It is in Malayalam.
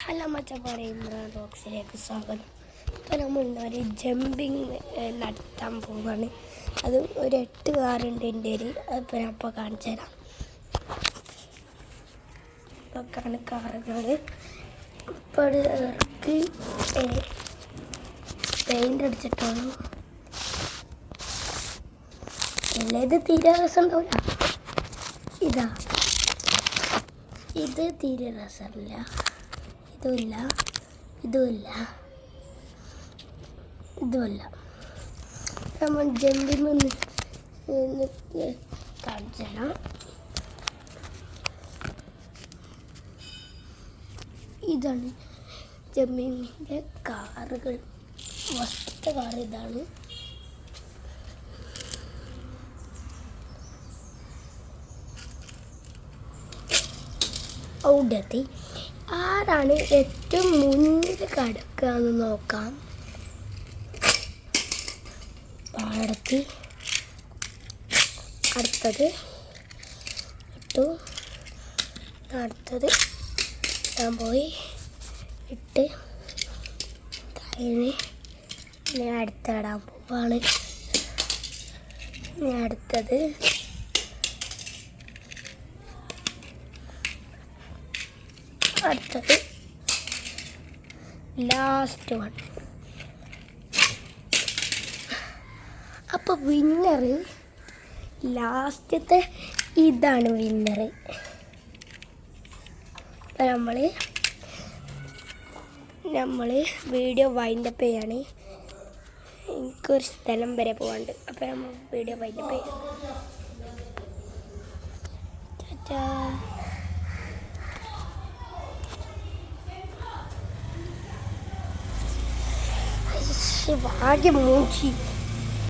ഹലോ മച്ചന്മാരെ, ഇമ്രാൻ റോക്സിലേക്ക് സ്വാഗതം. ഇപ്പോൾ നമ്മൾ ഒരു ജമ്പിങ് നടത്താൻ പോവുകയാണ്. അത് ഒരു 8 കാറുണ്ട് എൻ്റെ കയ്യിൽ. അതിപ്പോൾ ഞാൻ ഇപ്പോൾ കാണിച്ചു തരാം. ഇതൊക്കെയാണ് കാറുകൾ. ഇപ്പോൾ ഇറക്കി പെയിൻ്റ് അടിച്ചിട്ടുള്ളൂ. അല്ല, ഇത് തീരെ രസം ഉണ്ടാവില്ല. ഇത് തീരെ രസമില്ല. ഇതുമില്ല. നമ്മൾ ജമ്പിങ് കാണിച്ചു തരാം. ഇതാണ് ജമ്പിങ്ങിൻ്റെ കാറുകൾ. ഫസ്റ്റ് കാർ ഇതാണ്. ഔടെത്തി. ആരാണ് ഏറ്റവും മുന്നിൽ കിടക്കുക എന്ന് നോക്കാം. പാടത്തി അടുത്തത് ഇട്ടു. അടുത്തത് ഞാൻ പോയി ഇട്ട് കഴിഞ്ഞ് ഞാൻ അടുത്തിടാൻ പോവാണ്. അടുത്തത് ലാസ്റ്റ് വൺ. അപ്പോൾ വിന്നറ് ലാസ്റ്റത്തെ ഇതാണ് വിന്നറ്. അപ്പം നമ്മൾ വീഡിയോ വൈൻഡപ്പ് ചെയ്യാണ്. എനിക്കൊരു സ്ഥലം വരെ പോകാനുണ്ട്. അപ്പോൾ നമ്മൾ വീഡിയോ വൈൻഡപ്പ് ചെയ്യാം. ടാറ്റാ. ഭാഗ്യം മൂച്ചി.